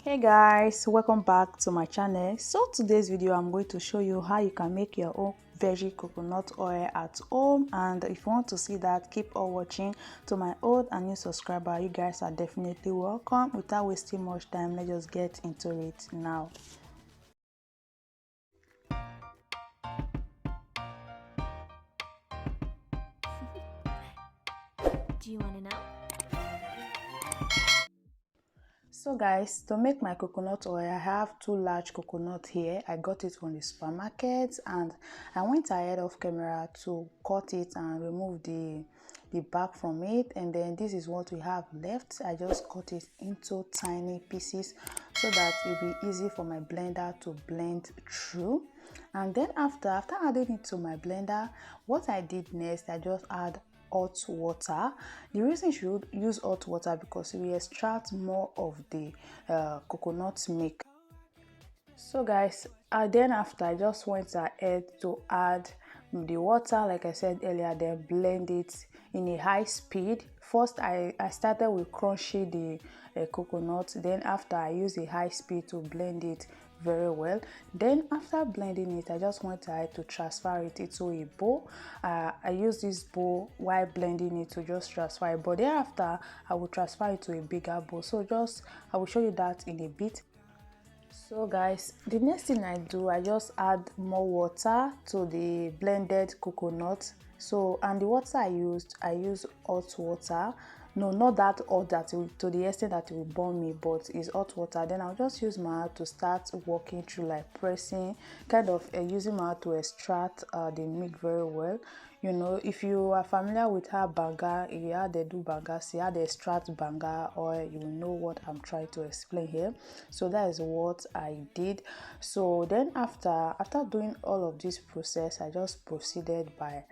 Hey guys, welcome back to my channel. So today's video I'm going to show you how you can make your own veggie coconut oil at home, and if you want to see that, keep on watching. To my old and new subscriber, you guys are definitely welcome. Without wasting much time, let's just get into it now. Do you want to know? So guys, to make my coconut oil, I have two large coconut here. I got it from the supermarket and I went ahead of camera to cut it and remove the back from it, and then this is what we have left. I just cut it into tiny pieces so that it will be easy for my blender to blend through. And then after adding it to my blender, what I did next, I just add hot water. The reason you should use hot water because we extract more of the coconut milk. So guys, then after I just went ahead to add the water like I said earlier, then blend it in a high speed. First I started with crushing the coconut, then after I used a high speed to blend it very well. Then after blending it, I just went ahead to transfer it into a bowl. I use this bowl while blending it to just transfer it, but thereafter I will transfer it to a bigger bowl. So I will show you that in a bit. So guys, the next thing I do, I just add more water to the blended coconut. So, and the water I use hot water. No, not that hot that to the extent that it will burn me, but it's hot water. Then I'll just use my hand to start walking through, like pressing, kind of using my hand to extract the milk very well. You know, if you are familiar with how banga, how they do banga, see how they extract banga oil, you will know what I'm trying to explain here. So that is what I did. So then after doing all of this process, I just proceeded by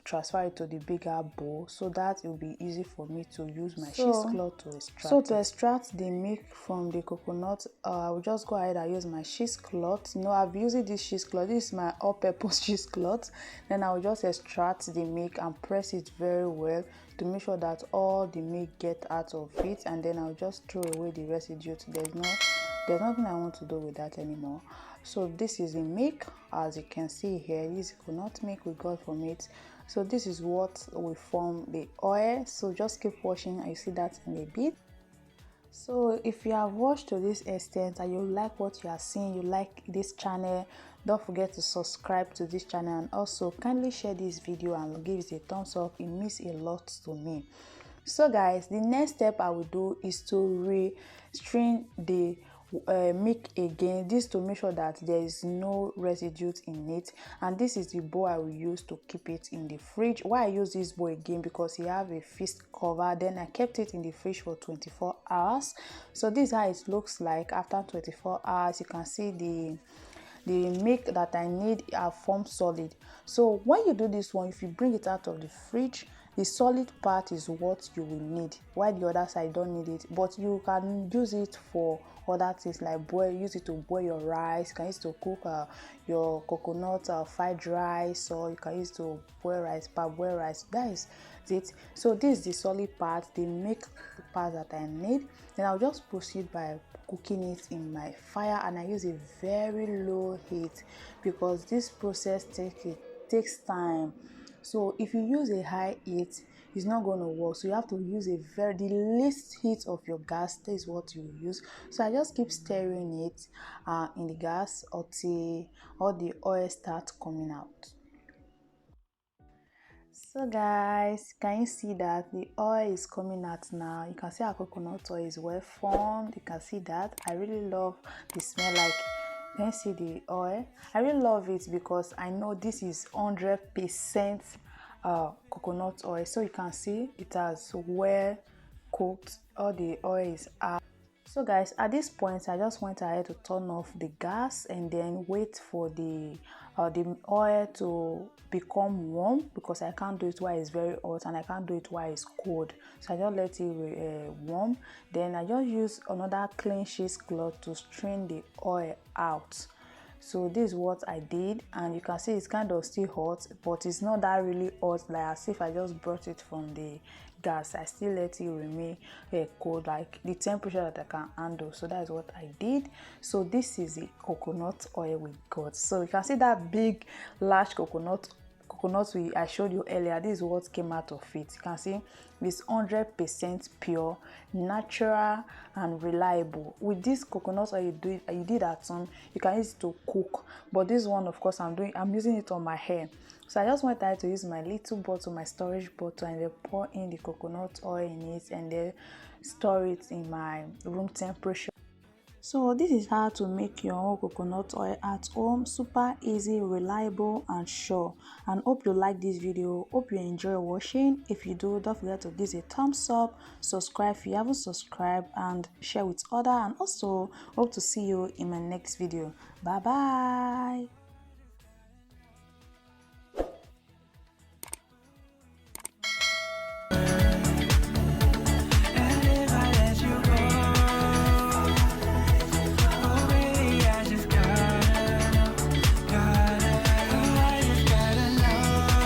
transfer it to the bigger bowl so that it will be easy for me to use my cheesecloth to extract. So to extract the milk from the coconut, I will just go ahead and use my cheesecloth. You know, I've used this cheesecloth. This is my all-purpose cheesecloth. Then I will just extract the milk and press it very well to make sure that all the milk get out of it, and then I'll just throw away the residue. There's nothing I want to do with that anymore. So this is the milk, as you can see here. This is coconut milk we got from it. So this is what will form the oil. So just keep watching and you see that in a bit. So if you have watched to this extent and you like what you are seeing, you like this channel, don't forget to subscribe to this channel, and also kindly share this video and give it a thumbs up. It means a lot to me. So guys, the next step I will do is to re-strain the milk again, this to make sure that there is no residue in it, and this is the bowl I will use to keep it in the fridge. Why I use this bowl again, because you have a fixed cover. Then I kept it in the fridge for 24 hours. So this is how it looks like after 24 hours. You can see the milk that I need are formed solid. So when you do this one, if you bring it out of the fridge, the solid part is what you will need, while the other side don't need it. But you can use it for other things like use it to boil your rice. You can use it to cook your coconut fried rice, or you can use it to boil rice, parboil rice. That is it. So this is the solid part, the milk part that I need. Then I'll just proceed by cooking it in my fire, and I use a very low heat because this process takes time. So if you use a high heat, it's not going to work. So you have to use the least heat of your gas. That is what you use. So I just keep stirring it in the gas until all the oil starts coming out. So guys, can you see that the oil is coming out now? You can see our coconut oil is well formed. You can see that. I really love the smell. Like, can you see the oil? I really love it because I know this is 100% coconut oil. So you can see it has well cooked. All the oil is out. So guys, at this point I just went ahead to turn off the gas and then wait for the oil to become warm, because I can't do it while it's very hot and I can't do it while it's cold. So I just let it warm. Then I just use another clean cheesecloth to strain the oil out. So this is what I did, and you can see it's kind of still hot, but it's not that really hot, like as if I just brought it from the gas, I still let it remain cold, like the temperature that I can handle. So that is what I did. So this is the coconut oil we got. So you can see that big large coconut I showed you earlier. This is what came out of it. You can see it's 100% pure, natural and reliable. With this coconut oil you did at home, you can use it to cook, but this one, of course, I'm using it on my hair. So I just wanted to use my little bottle, my storage bottle, and then pour in the coconut oil in it and then store it in my room temperature. So this is how to make your own coconut oil at home. Super easy, reliable and sure. And hope you like this video. Hope you enjoy watching. If you do, don't forget to give it a thumbs up, subscribe if you haven't subscribed, and share with others. And also hope to see you in my next video. Bye bye.